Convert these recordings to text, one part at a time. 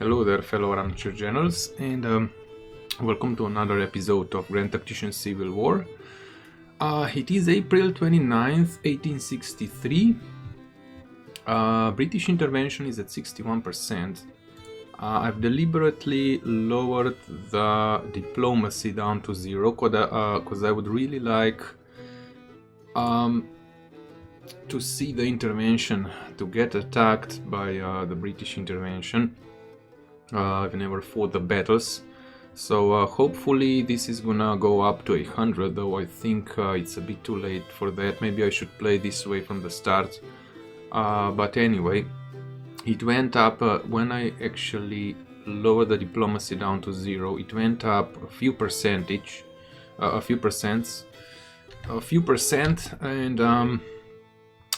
Hello there, fellow armchair generals, and welcome to another episode of Grand Tactician Civil War. It is April 29th, 1863. British intervention is at 61%. I've deliberately lowered the diplomacy down to 0 because I would really like to see the intervention, to get attacked by the British intervention. I've never fought the battles, so hopefully this is gonna go up to 100, though I think it's a bit too late for that. Maybe I should play this way from the start, but anyway, it went up when I actually lowered the diplomacy down to 0. It went up a few percent, and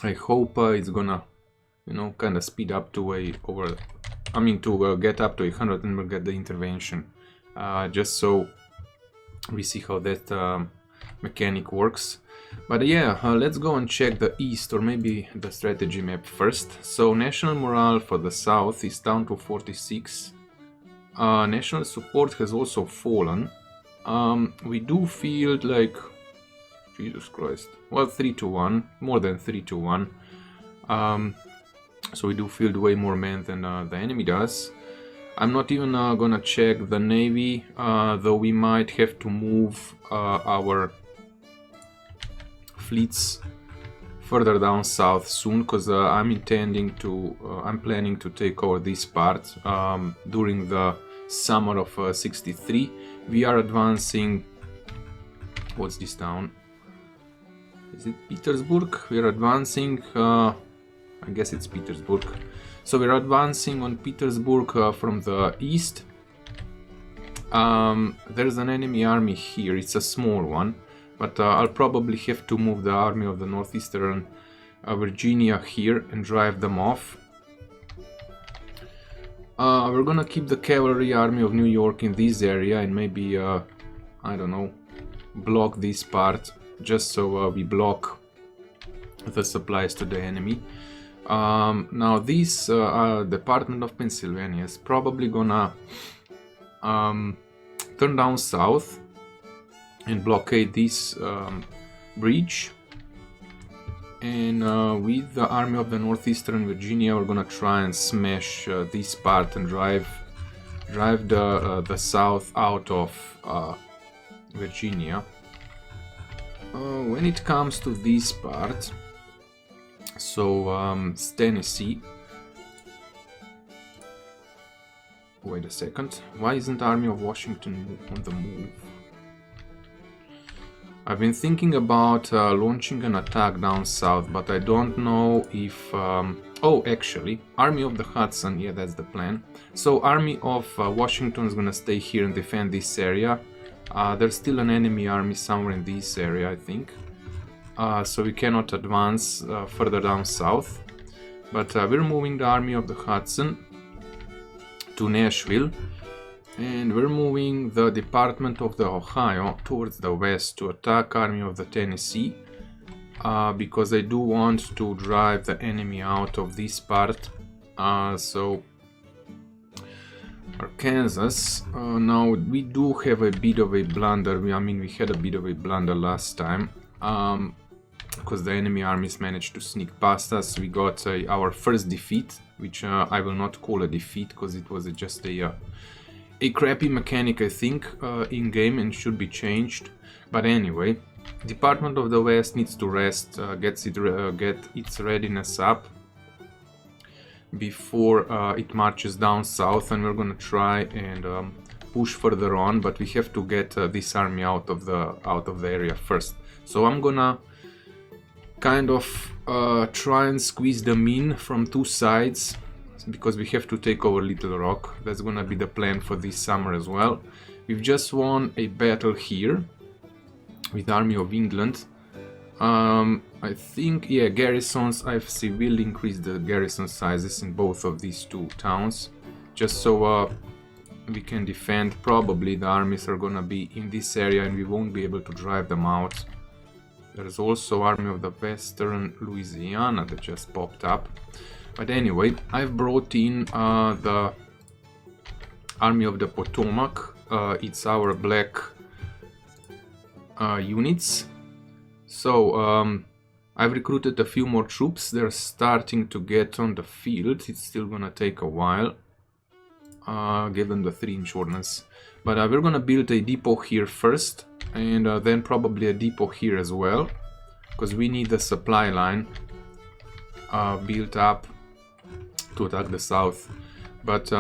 I hope it's gonna, kind of speed up to get up to 100 and we'll get the intervention. Just so we see how that mechanic works. But yeah, let's go and check the east, or maybe the strategy map first. So national morale for the south is down to 46. National support has also fallen. We do field like, Jesus Christ, well, 3-1, more than 3-1. So we do field way more men than the enemy does. I'm not even gonna check the navy, though we might have to move our fleets further down south soon, because I'm planning to take over this part during the summer of 63. We are advancing. What's this town? Is it Petersburg? We are advancing. I guess it's Petersburg. So we're advancing on Petersburg from the east. There's an enemy army here. It's a small one, but I'll probably have to move the army of the northeastern Virginia here and drive them off. We're gonna keep the cavalry army of New York in this area and maybe, I don't know, block this part, just so we block the supplies to the enemy. Now this Department of Pennsylvania is probably gonna turn down south and blockade this bridge, and with the army of the northeastern Virginia we're gonna try and smash this part and drive the south out of Virginia. When it comes to this part, so Tennessee. Wait a second. Why isn't Army of Washington on the move? I've been thinking about launching an attack down south, but I don't know if... oh, actually, Army of the Hudson, yeah, that's the plan. So Army of Washington is gonna stay here and defend this area. There's still an enemy army somewhere in this area, I think. So we cannot advance further down south, but we're moving the Army of the Hudson to Nashville, and we're moving the Department of the Ohio towards the west to attack Army of the Tennessee, because I do want to drive the enemy out of this part. So Arkansas, now we do have a bit of a blunder. We had a bit of a blunder last time. Because the enemy armies managed to sneak past us. We got our first defeat, which I will not call a defeat because it was just a crappy mechanic, I think, in game, and should be changed. But anyway, Department of the West needs to rest, get its readiness up before it marches down south, and we're gonna try and push further on. But we have to get this army out of the area first. So I'm gonna kind of try and squeeze them in from two sides, because we have to take over Little Rock. That's gonna be the plan for this summer as well. We've just won a battle here with Army of England. I think, yeah, garrisons, I will increase the garrison sizes in both of these two towns, just so we can defend. Probably the armies are gonna be in this area and we won't be able to drive them out. There's also Army of the Western Louisiana that just popped up. But anyway, I've brought in the Army of the Potomac. It's our black units. So I've recruited a few more troops. They're starting to get on the field. It's still gonna take a while, given the 3-inch ordnance. But we're gonna build a depot here first, and then probably a depot here as well, because we need the supply line built up to attack the south. But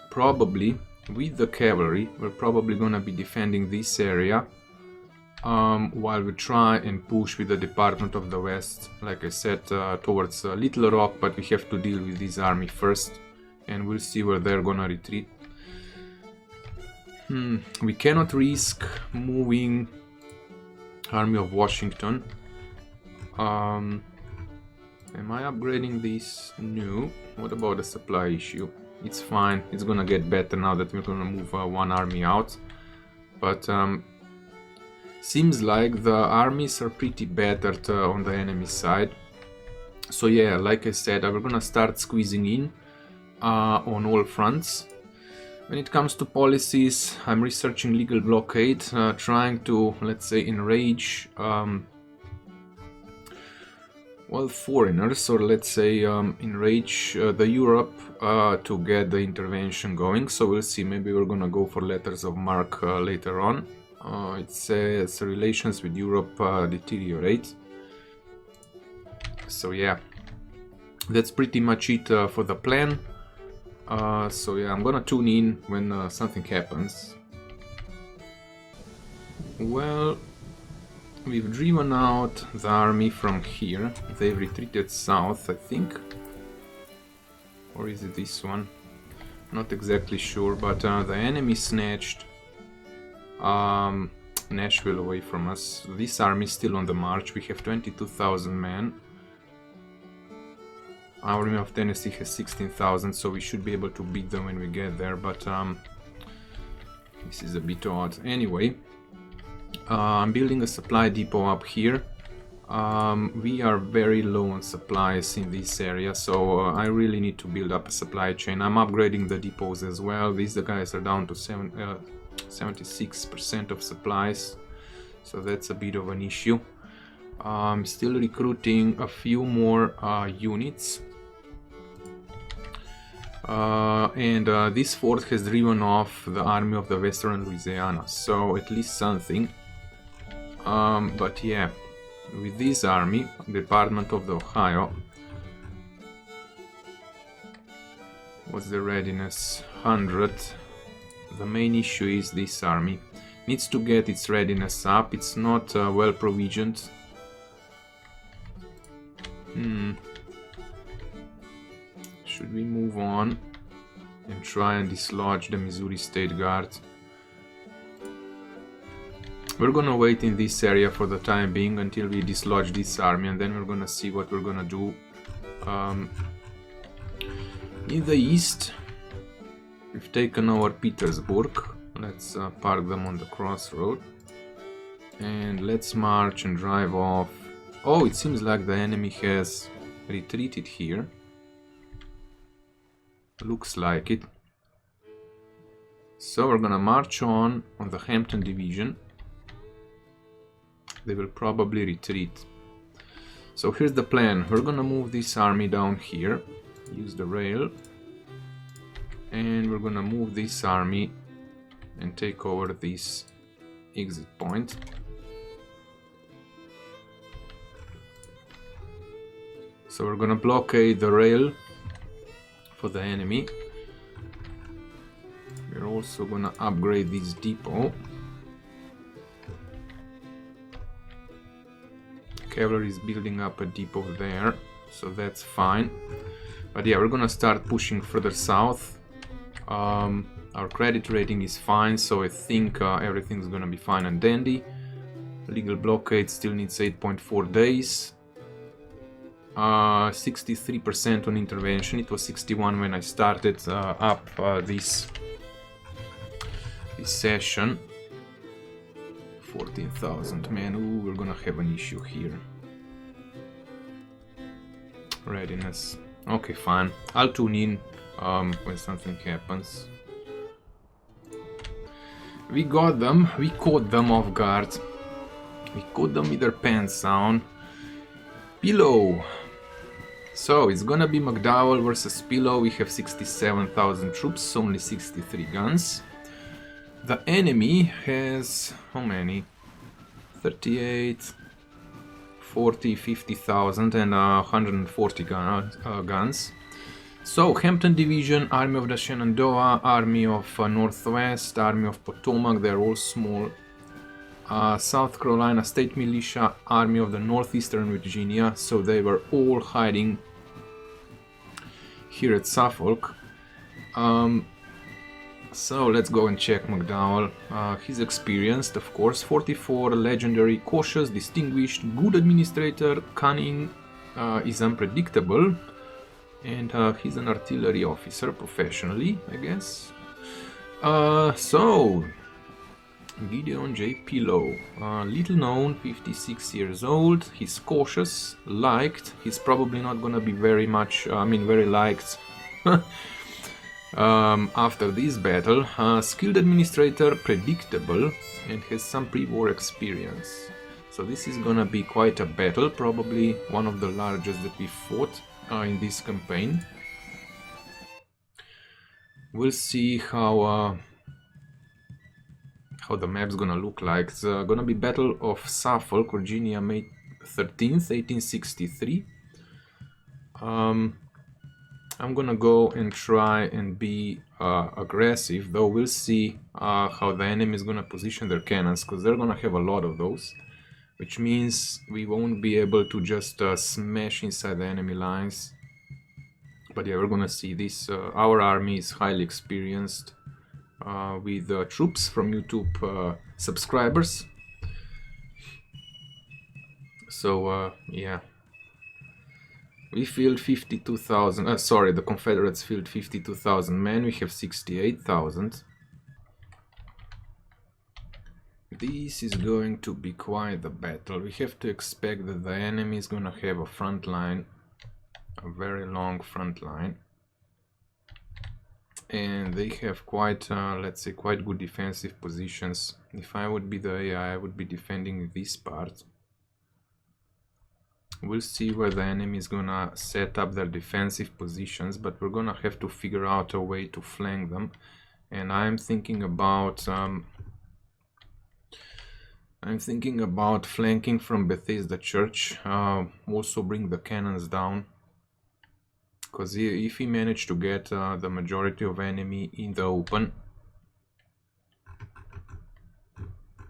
probably with the cavalry, we're probably gonna be defending this area while we try and push with the Department of the West, like I said, towards Little Rock, but we have to deal with this army first, and we'll see where they're gonna retreat. We cannot risk moving Army of Washington. Am I upgrading this? No. What about the supply issue? It's fine. It's gonna get better now that we're gonna move one army out. But seems like the armies are pretty battered on the enemy side. So yeah, like I said, we're gonna start squeezing in on all fronts. When it comes to policies, I'm researching legal blockade, trying to, let's say, enrage well, foreigners, or let's say enrage the Europe to get the intervention going. So we'll see, maybe we're gonna go for letters of marque later on. It says relations with Europe deteriorate. So yeah, that's pretty much it for the plan. So yeah, I'm gonna tune in when something happens. Well, we've driven out the army from here. They've retreated south, I think. Or is it this one? Not exactly sure, but the enemy snatched Nashville away from us. This army is still on the march. We have 22,000 men. Our Army of Tennessee has 16,000, so we should be able to beat them when we get there, but this is a bit odd. Anyway, I'm building a supply depot up here. We are very low on supplies in this area, so I really need to build up a supply chain. I'm upgrading the depots as well. These guys are down to 76% of supplies, so that's a bit of an issue. I'm still recruiting a few more units. This fort has driven off the army of the Western Louisiana, so at least something. But yeah, with this army, Department of the Ohio, what's the readiness? 100. The main issue is this army needs to get its readiness up. It's not well provisioned. Should we move on and try and dislodge the Missouri State Guard? We're gonna wait in this area for the time being until we dislodge this army, and then we're gonna see what we're gonna do. In the east, we've taken over Petersburg. Let's park them on the crossroad. And let's march and drive off. Oh, it seems like the enemy has retreated here. Looks like it. So we're gonna march on the Hampton Division. They will probably retreat. So here's the plan. We're gonna move this army down here. Use the rail. And we're gonna move this army and take over this exit point. So we're gonna blockade the rail for the enemy. We're also gonna upgrade this depot. Cavalry is building up a depot there, so that's fine. But yeah, we're gonna start pushing further south. Our credit rating is fine, so I think everything's gonna be fine and dandy. Legal blockade still needs 8.4 days. 63% on intervention. It was 61 when I started up this session. 14,000 men. Ooh, we're gonna have an issue here. Readiness. Okay, fine. I'll tune in when something happens. We got them. We caught them off guard. We caught them with their pants down. Pillow. So it's gonna be McDowel versus Pillow. We have 67,000 troops, only 63 guns. The enemy has how many? 38, 40, 50,000 and 140 guns. So Hampton Division, Army of the Shenandoah, Army of Northwest, Army of Potomac, they're all small. South Carolina State Militia, Army of the Northeastern Virginia, so they were all hiding here at Suffolk. So let's go and check McDowell. He's experienced, of course. 44, legendary, cautious, distinguished, good administrator, cunning, is unpredictable, and he's an artillery officer professionally, I guess. So Gideon J. Pillow, little known, 56 years old. He's cautious, liked. He's probably not gonna be very much, very liked after this battle. Skilled administrator, predictable, and has some pre-war experience. So this is gonna be quite a battle, probably one of the largest that we fought in this campaign. We'll see how the map's gonna look like. It's gonna be Battle of Suffolk, Virginia, May 13th, 1863. I'm gonna go and try and be aggressive, though we'll see how the enemy is gonna position their cannons, because they're gonna have a lot of those, which means we won't be able to just smash inside the enemy lines. But yeah, we're gonna see this. Our army is highly experienced with troops from YouTube subscribers. So yeah. We field 52,000, sorry, the Confederates field 52,000 men, we have 68,000. This is going to be quite the battle. We have to expect that the enemy is gonna have a front line, a very long front line. And they have quite, let's say, quite good defensive positions. If I would be the AI, I would be defending this part. We'll see where the enemy is gonna set up their defensive positions, but we're gonna have to figure out a way to flank them. And I'm thinking about flanking from Bethesda Church. Also bring the cannons down, because if we manage to get the majority of enemy in the open.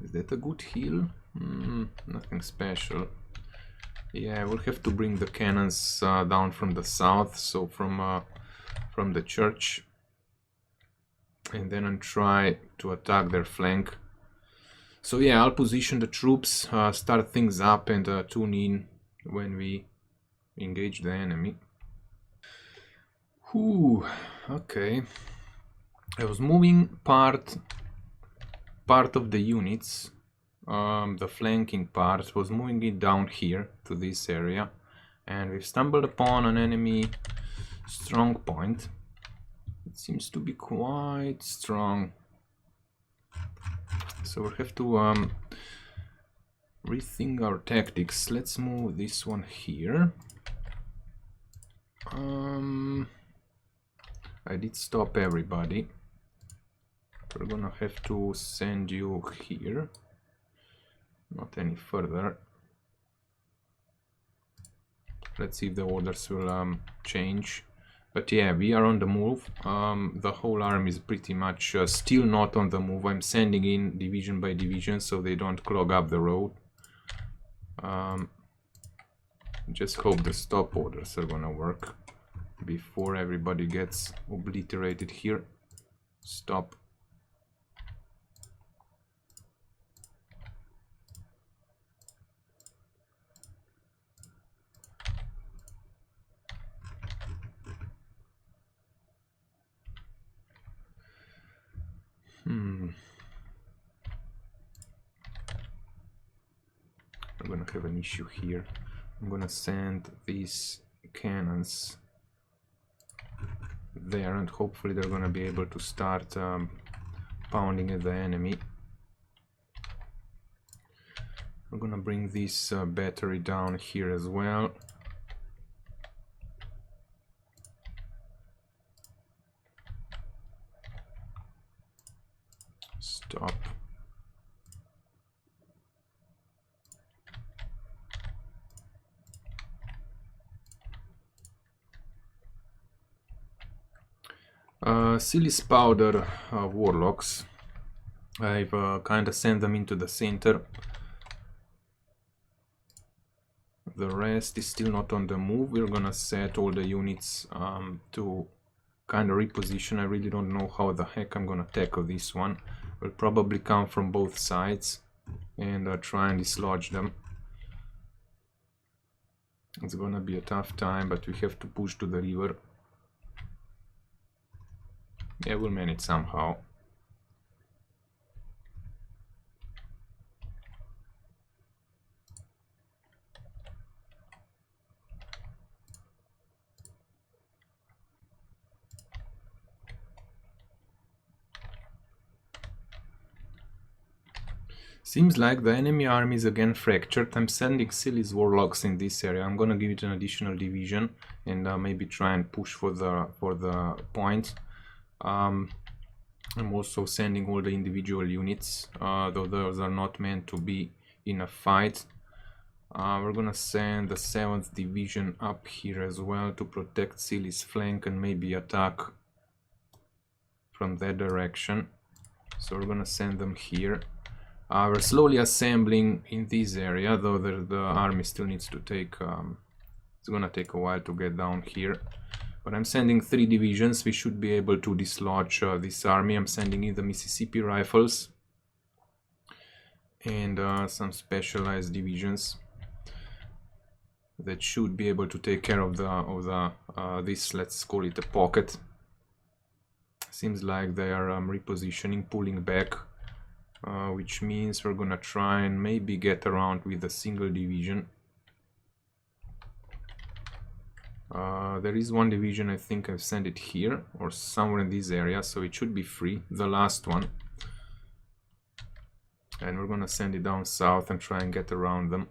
Is that a good heal? Nothing special. Yeah, we'll have to bring the cannons down from the south, so from the church, and then try to attack their flank. So yeah, I'll position the troops, start things up, and tune in when we engage the enemy. Whew, okay. I was moving part of the units. The flanking part was moving it down here to this area, and we've stumbled upon an enemy strong point. It seems to be quite strong, so we'll have to rethink our tactics. Let's move this one here. I did stop everybody. We're gonna have to send you here. Not any further. Let's see if the orders will change. But yeah, we are on the move. The whole army is pretty much still not on the move. I'm sending in division by division so they don't clog up the road. Just hope the stop orders are gonna work before everybody gets obliterated here. Stop. I'm gonna have an issue here. I'm gonna send these cannons there, and hopefully they're gonna be able to start pounding at the enemy. We're gonna bring this battery down here as well. Stop. Silly's powder warlocks. I've kind of sent them into the center. The rest is still not on the move. We're gonna set all the units to kind of reposition. I really don't know how the heck I'm gonna tackle this one. Will probably come from both sides and try and dislodge them. It's gonna be a tough time, but we have to push to the river. Yeah, we'll manage somehow. Seems like the enemy army is again fractured. I'm sending Silly's warlocks in this area. I'm gonna give it an additional division and maybe try and push for the point. I'm also sending all the individual units, though those are not meant to be in a fight. We're gonna send the 7th division up here as well to protect Silly's flank and maybe attack from that direction. So we're gonna send them here. We're slowly assembling in this area, though the army still needs to take... it's gonna take a while to get down here. But I'm sending 3 divisions. We should be able to dislodge this army. I'm sending in the Mississippi Rifles and some specialized divisions that should be able to take care of this, let's call it a pocket. Seems like they are repositioning, pulling back, which means we're gonna try and maybe get around with a single division. There is one division, I think I've sent it here or somewhere in this area, so it should be free, the last one. And we're gonna send it down south and try and get around them.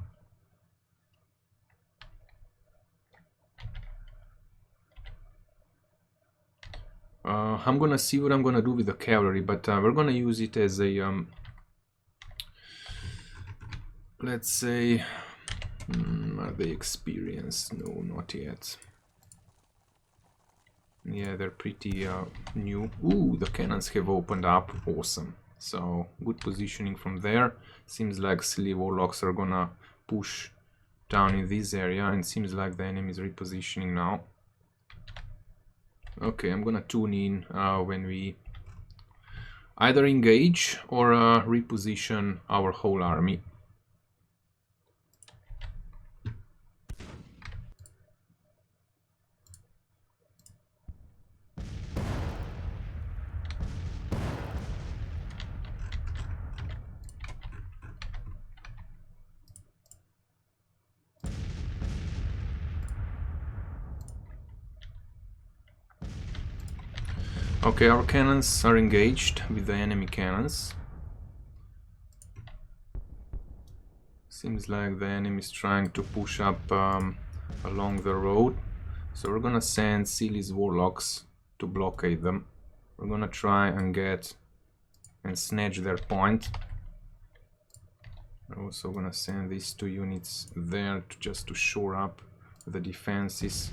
I'm gonna see what I'm gonna do with the cavalry, but we're gonna use it as a let's say, are they experienced? No, not yet. Yeah, they're pretty new. Ooh, the cannons have opened up. Awesome. So good positioning from there. Seems like Silly warlocks are gonna push down in this area, and seems like the enemy is repositioning now. Okay, I'm gonna tune in when we either engage or reposition our whole army. Okay, our cannons are engaged with the enemy cannons. Seems like the enemy is trying to push up along the road. So we're gonna send Silly's warlocks to blockade them. We're gonna try and get and snatch their point. We're also gonna send these 2 units there just to shore up the defenses.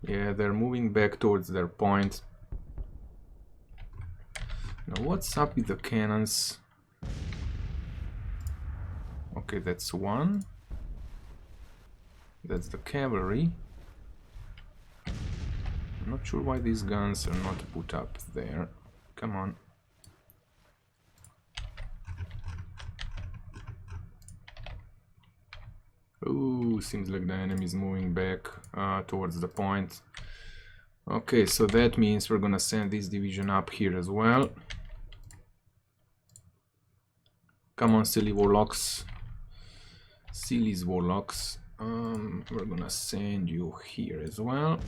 Yeah, they're moving back towards their point. Now, what's up with the cannons? Okay, that's one. That's the cavalry. I'm not sure why these guns are not put up there. Come on. Ooh, seems like the enemy is moving back towards the point. Okay, so that means we're gonna send this division up here as well. Come on, Silly warlocks. Silly's warlocks. We're gonna send you here as well.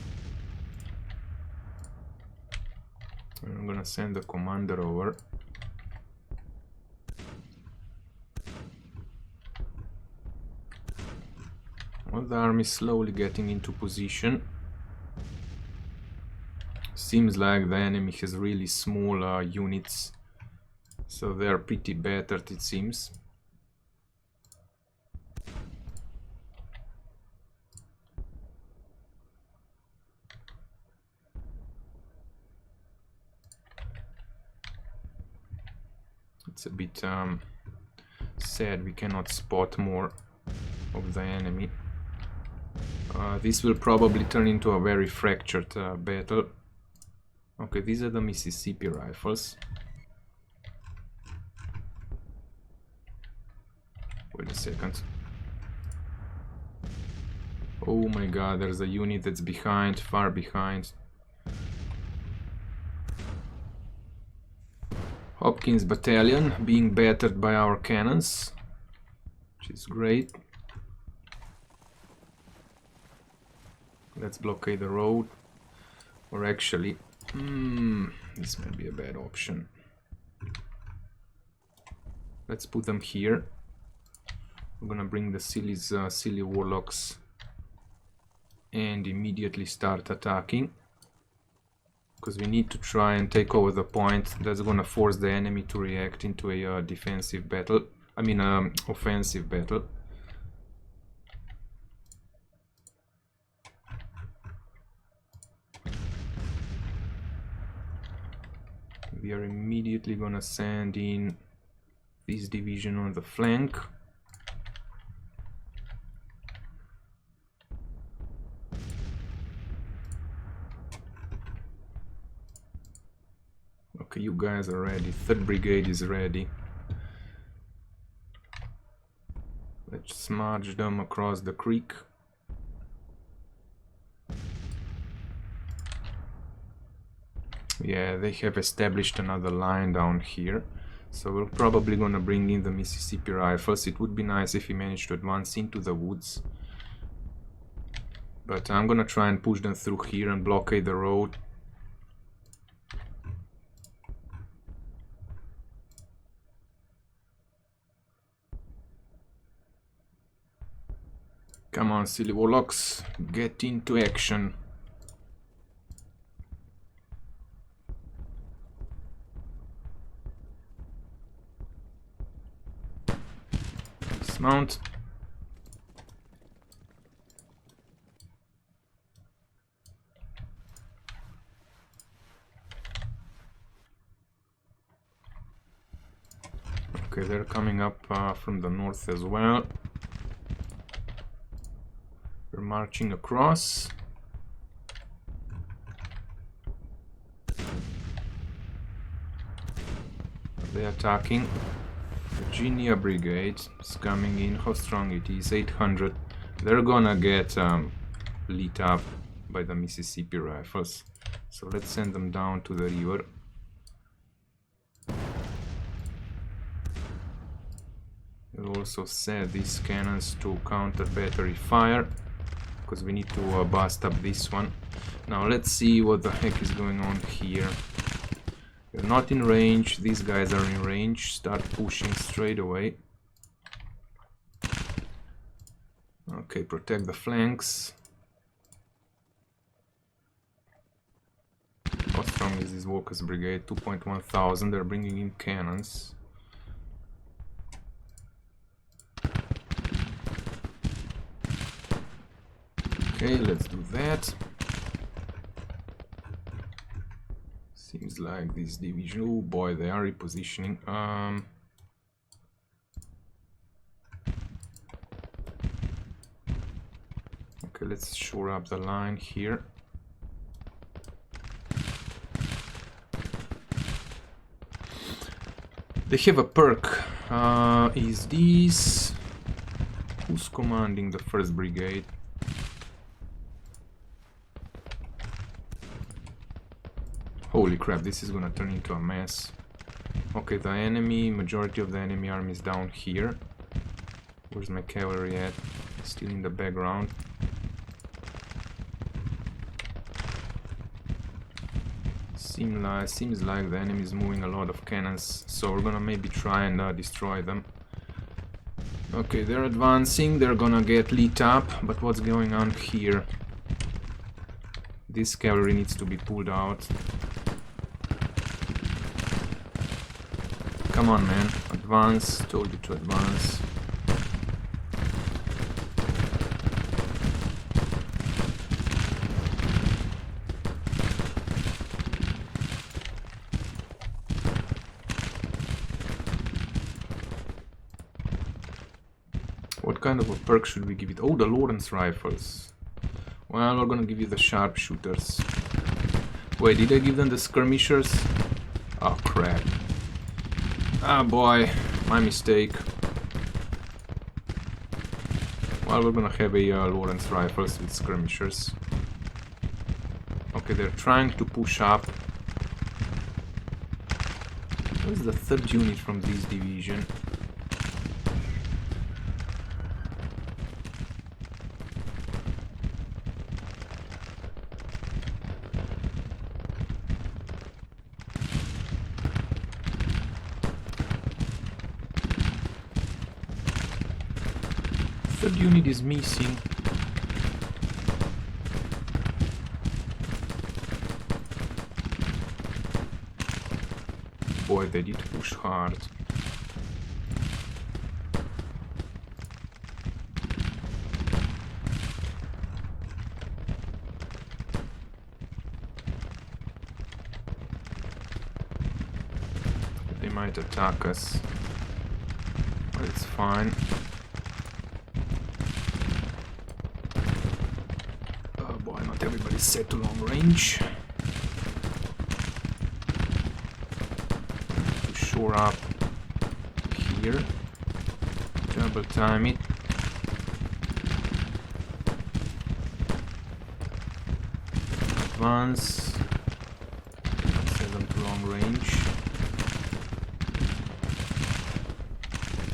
I'm gonna send the commander over. Well, the army is slowly getting into position. Seems like the enemy has really small units, so they are pretty battered, it seems. It's a bit sad we cannot spot more of the enemy. This will probably turn into a very fractured battle. Okay, these are the Mississippi rifles. Wait a second. Oh my god, there's a unit that's behind, far behind. Hopkins battalion being battered by our cannons, which is great. Let's blockade the road. Or actually, this might be a bad option. Let's put them here. We're gonna bring the silly warlocks and immediately start attacking, because we need to try and take over the point. That's gonna force the enemy to react into a defensive battle. I mean, offensive battle. We are immediately gonna send in this division on the flank. Okay, you guys are ready. 3rd Brigade is ready. Let's march them across the creek. Yeah, they have established another line down here. So we're probably gonna bring in the Mississippi rifles. It would be nice if we managed to advance into the woods. But I'm gonna try and push them through here and blockade the road. Come on, silly warlocks, get into action. Dismount. Okay, they're coming up from the north as well. We're marching across. They're attacking. Virginia Brigade is coming in. How strong it is? 800. They're gonna get lit up by the Mississippi rifles. So let's send them down to the river. We'll also set these cannons to counter battery fire, because we need to bust up this one. Now let's see what the heck is going on here. We're not in range, these guys are in range. Start pushing straight away. Okay, protect the flanks. How strong is this Walker's Brigade? 2.1 thousand, they're bringing in cannons. Okay, let's do that. Seems like this division... Oh boy, they are repositioning. Okay, let's shore up the line here. They have a perk. Is this... Who's commanding the 1st Brigade? Holy crap, this is gonna turn into a mess. Okay, the enemy, majority of the enemy army is down here. Where's my cavalry at? Still in the background. Seems like the enemy is moving a lot of cannons, so we're gonna maybe try and destroy them. Okay, they're advancing, they're gonna get lit up, but what's going on here? This cavalry needs to be pulled out. Come on, man, advance, told you to advance. What kind of a perk should we give it? Oh, the Lawrence rifles. Well, we're gonna give you the sharpshooters. Wait, did I give them the skirmishers? Oh, crap. Ah, boy, my mistake. Well, we're gonna have a Lawrence rifles with skirmishers. Okay, they're trying to push up. Where's the third unit from this division? Third unit is missing. Boy, they did push hard. They might attack us, but it's fine. Everybody's set to long range. To shore up here. Double time it. Advance. Set them to long range.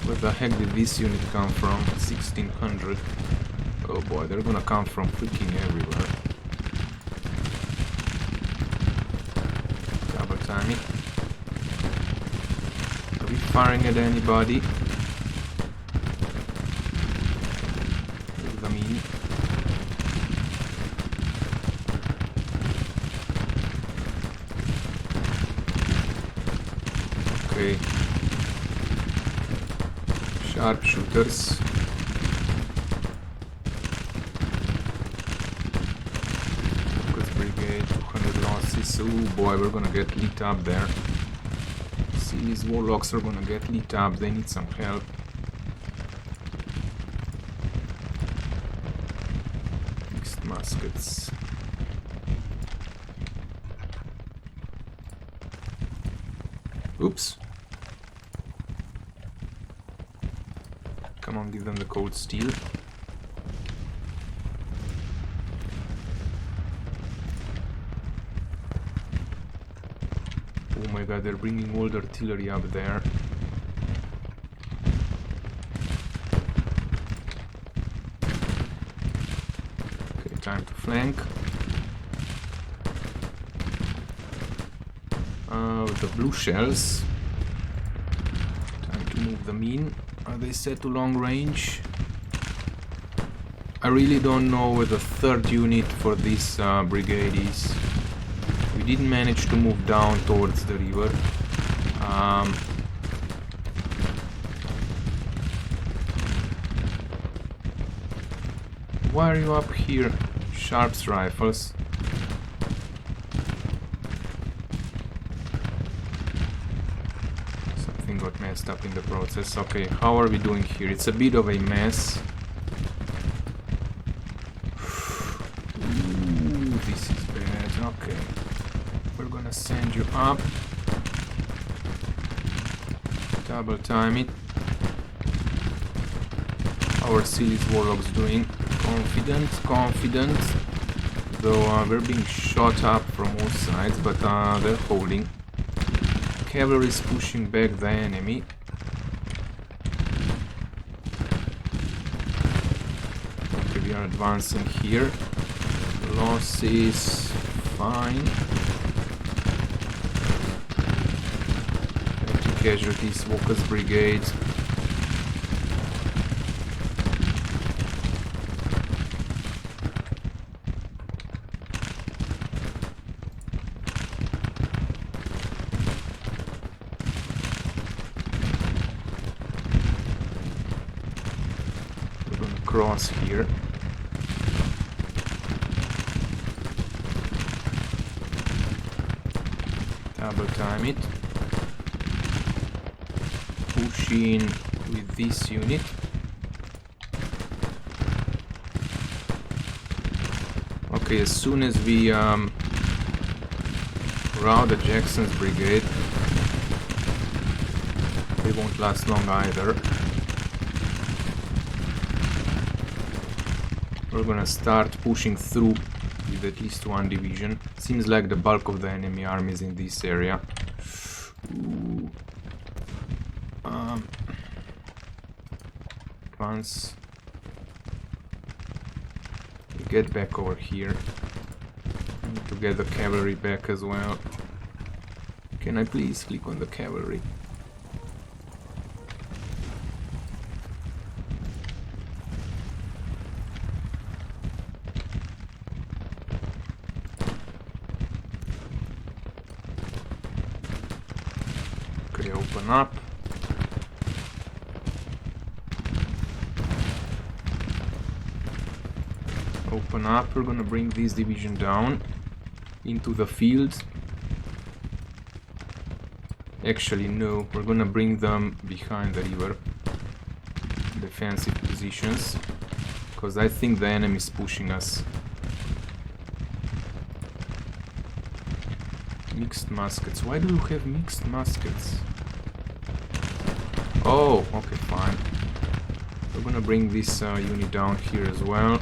Where the heck did this unit come from? 1600. Oh boy, they're gonna come from freaking everywhere. Time it. Are we firing at anybody? Move them in. Okay. Sharpshooters. Brigade, 200 losses. Oh boy, we're gonna get lit up there. See, these warlocks are gonna get lit up, they need some help. Mixed muskets. Oops. Come on, give them the cold steel. Oh my god, they're bringing all the artillery up there. Okay, time to flank. The blue shells. Time to move them in. Are they set to long range? I really don't know where the third unit for this brigade is. We didn't manage to move down towards the river. Why are you up here? Sharps rifles. Something got messed up in the process. Okay, how are we doing here? It's a bit of a mess. Ooh, this is bad. Okay. We're gonna send you up. Double time it. Our Silis warlocks doing confident. Though we're being shot up from all sides, but they're holding. Cavalry is pushing back the enemy. Okay, we are advancing here. Loss is fine. Empty casualties, Walker's brigade. Cross here. Double time it. Push in with this unit. Okay, as soon as we rout the Jackson's brigade, they won't last long either. We're gonna start pushing through with at least one division. Seems like the bulk of the enemy army is in this area. Once we get back over here, I need to get the cavalry back as well. Can I please click on the cavalry? Open up. Open up. We're gonna bring this division down into the field. Actually, no, we're gonna bring them behind the river. Defensive positions. Because I think the enemy is pushing us. Mixed muskets. Why do you have mixed muskets? Oh, okay, fine. We're gonna bring this unit down here as well.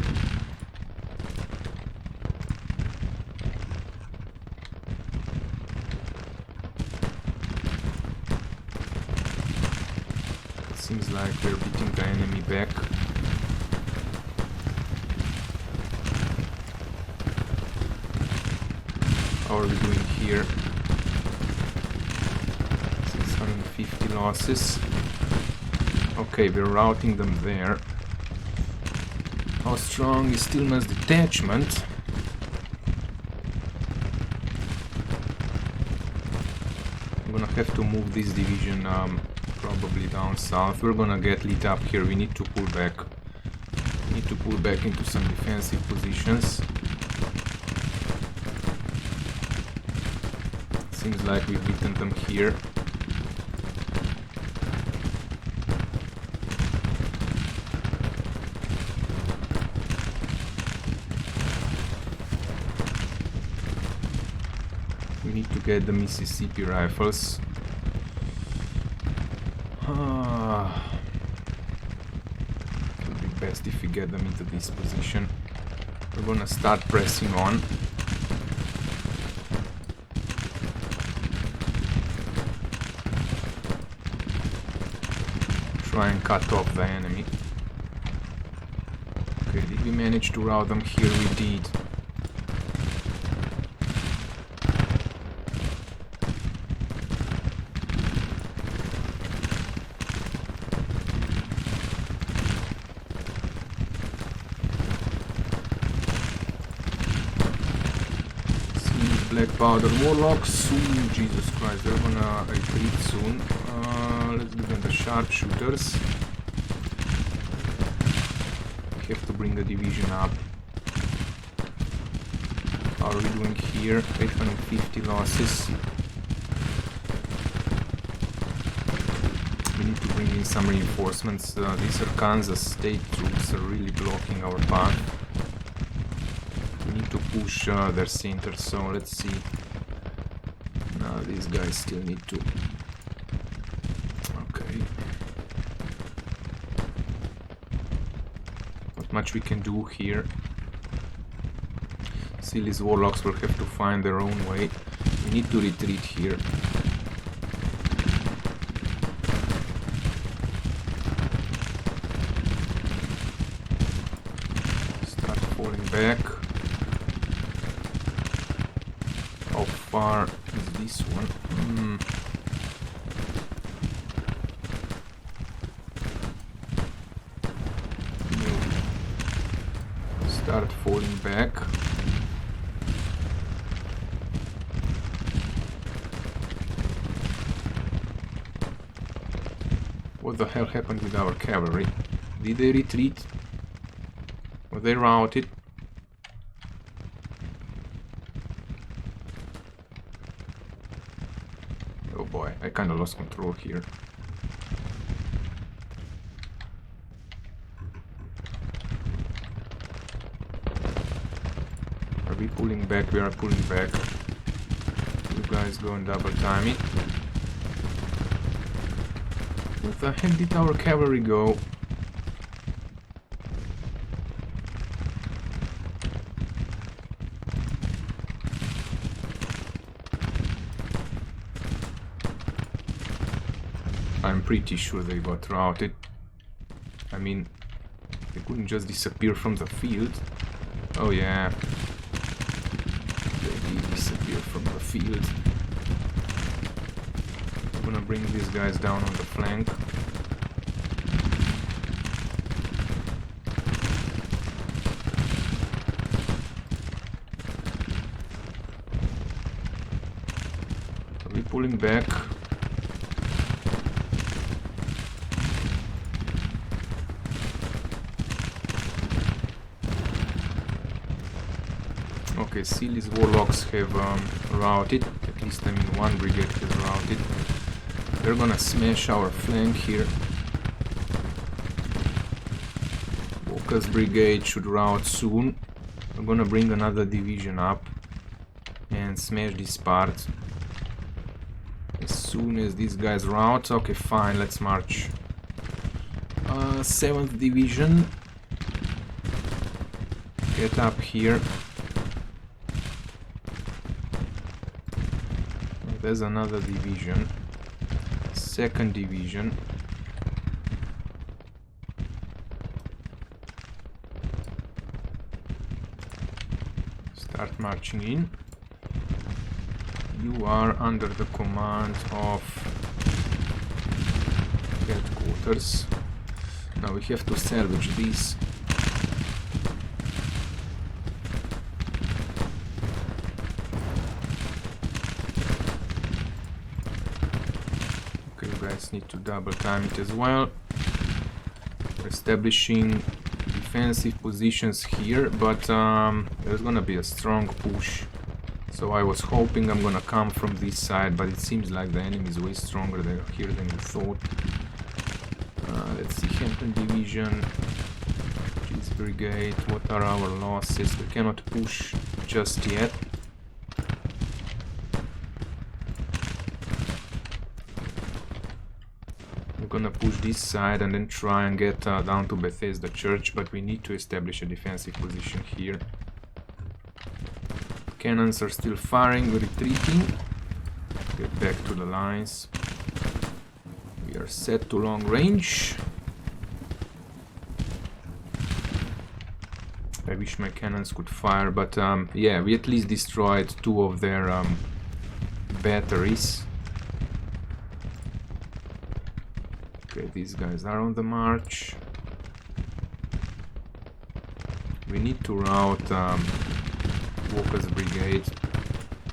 It seems like we're beating the enemy back. How are we doing here? 650 losses. Okay, we're routing them there. How strong is Stillman's detachment? I'm gonna have to move this division probably down south. We're gonna get lit up here. We need to pull back. We need to pull back into some defensive positions. Seems like we've beaten them here. We need to get the Mississippi rifles. It would be best if we get them into this position. We're gonna start pressing on. Try and cut off the enemy. Okay, did we manage to rout them here? We did. Black powder warlocks. Ooh, Jesus Christ, they're gonna retreat soon. Let's give them the sharpshooters. We have to bring the division up. How are we doing here? 850 losses. We need to bring in some reinforcements. These Arkansas state troops are really blocking our path. We need to push their center, so let's see. Now these guys still need to... Okay. Not much we can do here. Still, these warlocks will have to find their own way. We need to retreat here. falling back. How far is this one? Start falling back. What the hell happened with our cavalry? Did they retreat? Were they routed? Oh boy, I kinda lost control here. Are we pulling back? We are pulling back. You guys go and double time it. Where the heck did our cavalry go? I'm pretty sure they got routed. I mean, they couldn't just disappear from the field. Oh yeah, they did disappear from the field. I'm gonna bring these guys down on the flank. Are we pulling back? Okay, Sealy's warlocks have routed. At least I mean one brigade has routed. They're gonna smash our flank here. Walker's brigade should rout soon. I'm gonna bring another division up and smash this part. As soon as these guys rout, okay fine, let's march. 7th division. Get up here. There's another division. 2nd division. Start marching in. You are under the command of headquarters. Now we have to salvage these. Need to double time it as well. We're establishing defensive positions here, but there's gonna be a strong push. So I was hoping I'm gonna come from this side, but it seems like the enemy is way stronger here than we thought. Let's see, Hampton Division, Cheese Brigade, what are our losses? We cannot push just yet. Gonna push this side and then try and get down to Bethesda Church, but we need to establish a defensive position here. Cannons are still firing, we're retreating. Get back to the lines. We are set to long range. I wish my cannons could fire, but yeah, we at least destroyed 2 of their batteries. Okay, these guys are on the march. We need to rout Walker's brigade,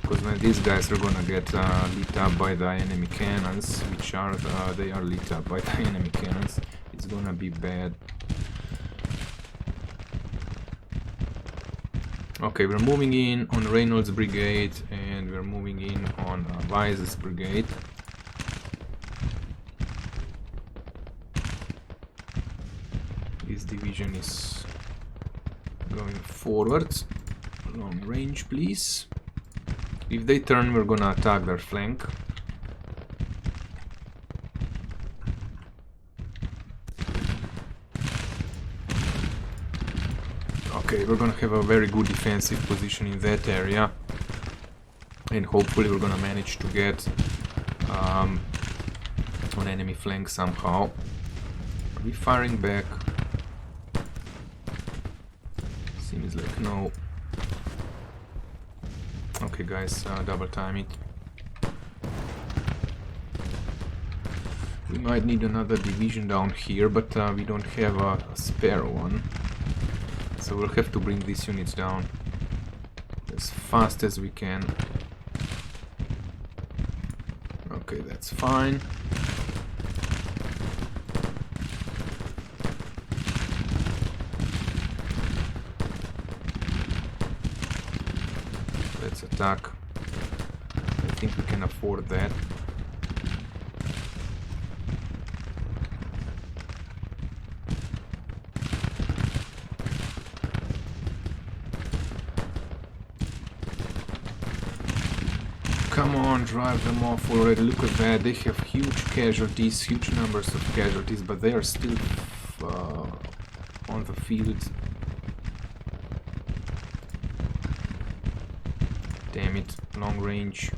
because when these guys are gonna get lit up by the enemy cannons, which are they are lit up by the enemy cannons, it's gonna be bad. Okay, we're moving in on Reynolds brigade and we're moving in on Wise's brigade. This division is going forward. Long range, please. If they turn, we're gonna attack their flank. Okay, we're gonna have a very good defensive position in that area. And hopefully we're gonna manage to get on enemy flank somehow. Are we firing back? Seems like no. Okay guys, double time it. We might need another division down here, but we don't have a spare one. So we'll have to bring these units down as fast as we can. Okay, that's fine. Let's attack. I think we can afford that. Come on, drive them off already. Look at that. They have huge casualties, huge numbers of casualties, but they are still on the field. Damn it, long range.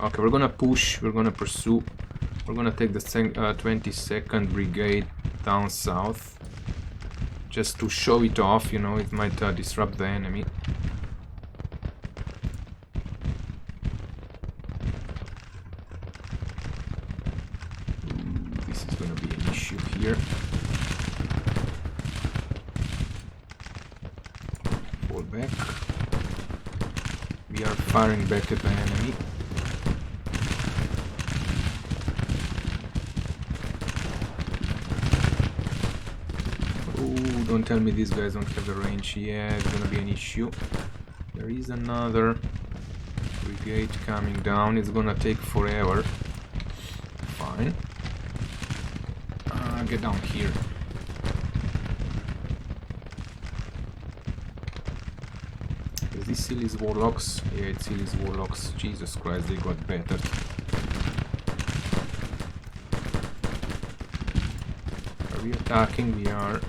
Okay, we're gonna push, we're gonna pursue. We're gonna take the 22nd Brigade down south. Just to show it off, you know, it might disrupt the enemy. This is gonna be an issue here. Fall back. We are firing back at the enemy. Oh, don't tell me these guys don't have the range. Yeah, it's gonna be an issue. There is another brigade coming down. It's gonna take forever. Fine. Get down here. Is this Silly's warlocks? Yeah, it's Silly's warlocks. Jesus Christ, they got better. Are we attacking? We are.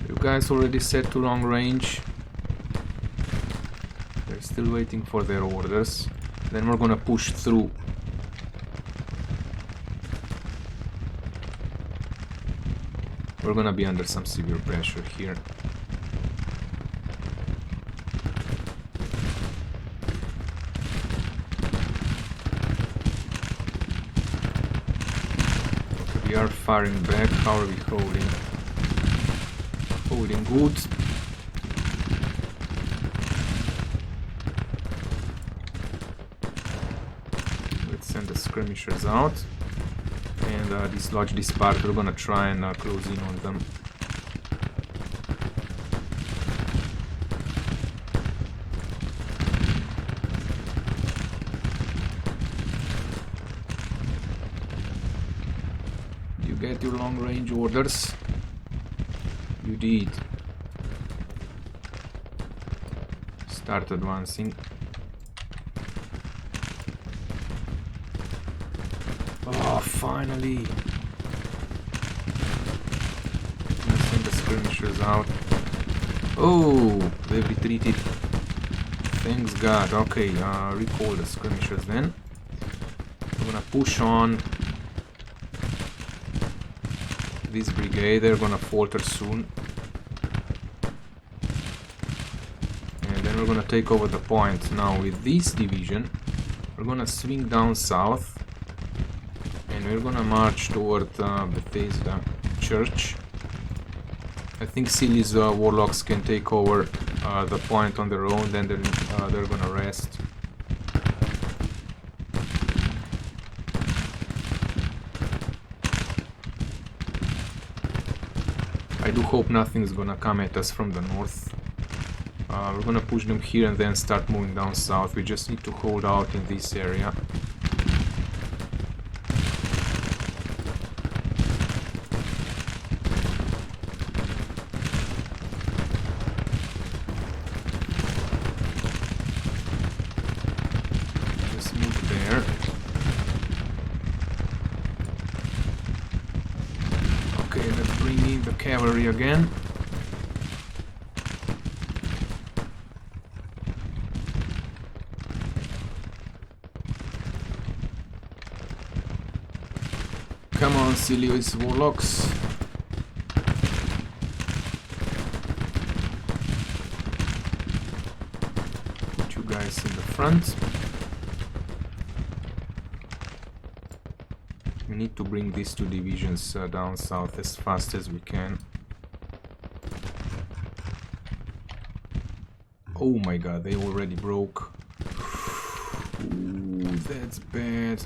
You guys already set to long range. They're still waiting for their orders. Then we're gonna push through. We're gonna be under some severe pressure here. Okay, we are firing back. How are we holding? Holding good. Let's send the skirmishers out. And dislodge this part. We're gonna try and close in on them. You get your long range orders? You did. Start advancing. Oh, finally! Let's send the skirmishers out. Oh, they've retreated. Thanks God. Okay, recall the skirmishers then. We're gonna push on this brigade. They're gonna falter soon. And then we're gonna take over the point. Now with this division, we're gonna swing down south. And we're gonna march toward Bethesda Church. I think Silly's warlocks can take over the point on their own, then they're gonna rest. I do hope nothing is gonna come at us from the north. We're gonna push them here and then start moving down south. We just need to hold out in this area. Cavalry again. Come on, Silius Warlocks. Put you guys in the front. We need to bring these two divisions down south as fast as we can. Oh my god, they already broke. Ooh, that's bad.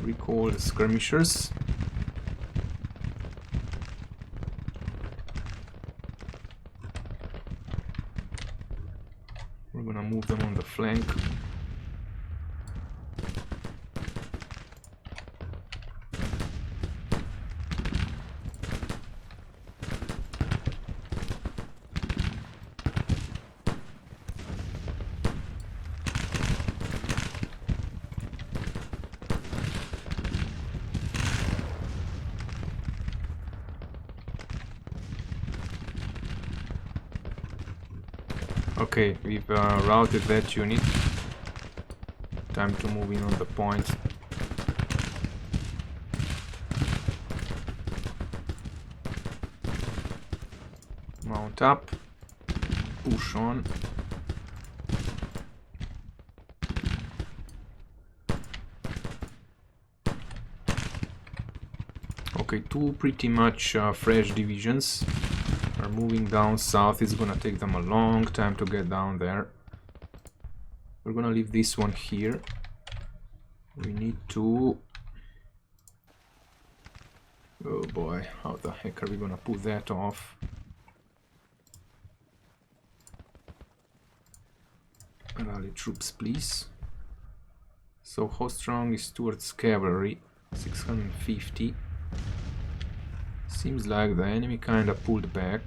Recall the skirmishers. We're gonna move them on the flank. Okay, we've routed that unit. Time to move in on the point. Mount up. Push on. Okay, two pretty much fresh divisions are moving down south. It's gonna take them a long time to get down there. We're gonna leave this one here. We need to... Oh boy, how the heck are we gonna pull that off? Rally troops, please. So how strong is Stuart's cavalry? 650. Seems like the enemy kinda pulled back.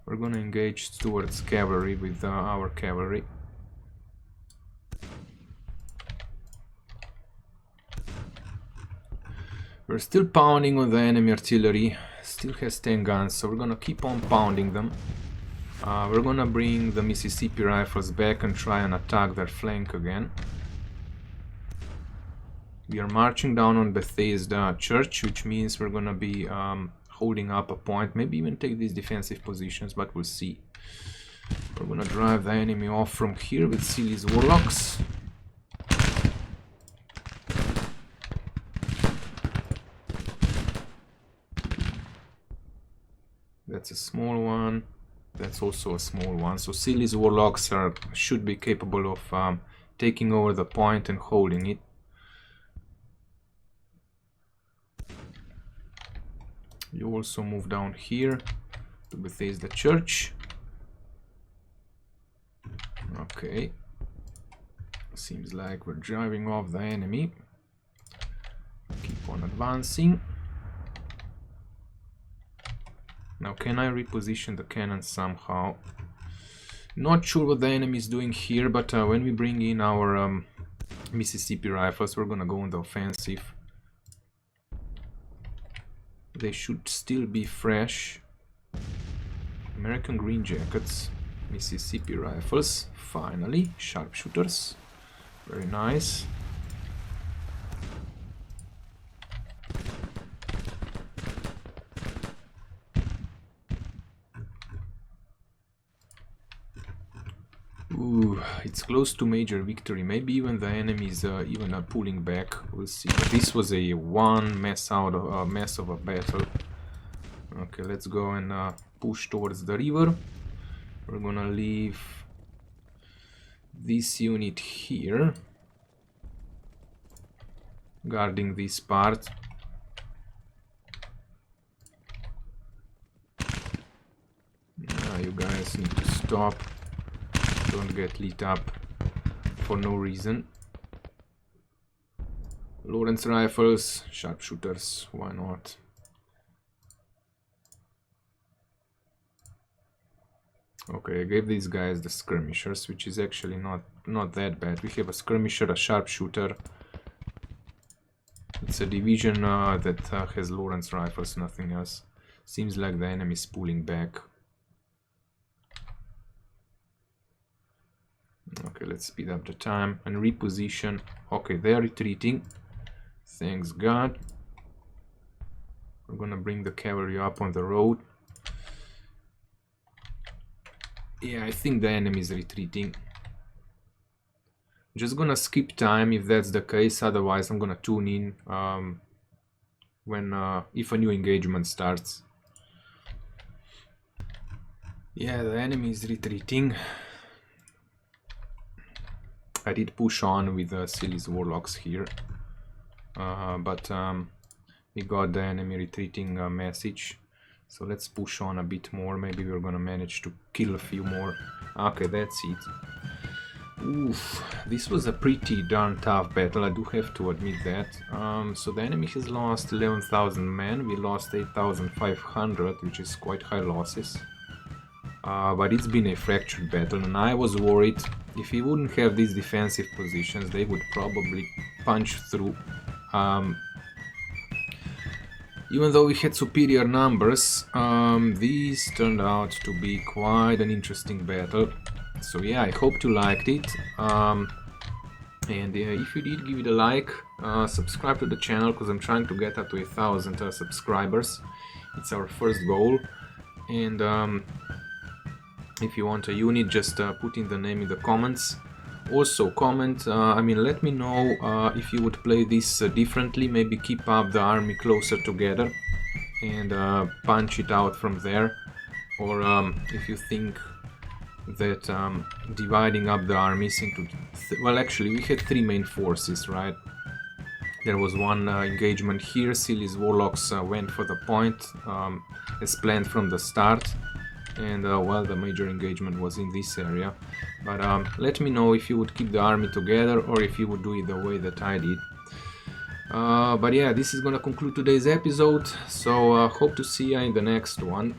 We're gonna engage Stuart's cavalry with our cavalry. We're still pounding on the enemy artillery. Still has 10 guns, so we're gonna keep on pounding them. We're gonna bring the Mississippi Rifles back and try and attack their flank again. We are marching down on Bethesda Church, which means we're gonna be holding up a point, maybe even take these defensive positions, but we'll see. We're gonna drive the enemy off from here with Silly's Warlocks. That's a small one. That's also a small one. So Silly's Warlocks should be capable of taking over the point and holding it. You also move down here to Bethesda Church. Okay. Seems like we're driving off the enemy. Keep on advancing. Now, can I reposition the cannon somehow? Not sure what the enemy is doing here, but when we bring in our Mississippi Rifles, we're gonna go on the offensive. They should still be fresh. American Green Jackets, Mississippi Rifles, finally, sharpshooters, very nice. Ooh, it's close to major victory. Maybe even the enemies even are pulling back. We'll see. But this was a mess of a battle. Okay, let's go and push towards the river. We're gonna leave this unit here, guarding this part. You guys need to stop. Don't get lit up for no reason. Lawrence Rifles, sharpshooters, why not? Okay, I gave these guys the skirmishers, which is actually not that bad. We have a skirmisher, a sharpshooter. It's a division that has Lawrence Rifles, nothing else. Seems like the enemy is pulling back. Okay, let's speed up the time and reposition. Okay, they're retreating. Thanks God. We're gonna bring the cavalry up on the road. Yeah, I think the enemy is retreating. Just gonna skip time if that's the case, otherwise I'm gonna tune in when if a new engagement starts. Yeah, the enemy is retreating. I did push on with Silly's warlocks here, but we got the enemy retreating message. So let's push on a bit more. Maybe we're gonna manage to kill a few more. Okay, that's it. Oof, this was a pretty darn tough battle, I do have to admit that. So the enemy has lost 11,000 men, we lost 8,500, which is quite high losses. But it's been a fractured battle, and I was worried if we wouldn't have these defensive positions, they would probably punch through. Even though we had superior numbers, these turned out to be quite an interesting battle. So yeah, I hope you liked it. And if you did, give it a like, subscribe to the channel, because I'm trying to get up to 1,000 subscribers. It's our first goal. And if you want a unit, just put in the name in the comments. Also comment, I mean, let me know if you would play this differently, maybe keep up the army closer together and punch it out from there, or if you think that dividing up the armies into well, actually we had 3 main forces, right? There was one engagement here. Silly's warlocks went for the point as planned from the start, and well, the major engagement was in this area. But let me know if you would keep the army together or if you would do it the way that I did. But yeah, this is gonna conclude today's episode, so hope to see you in the next one.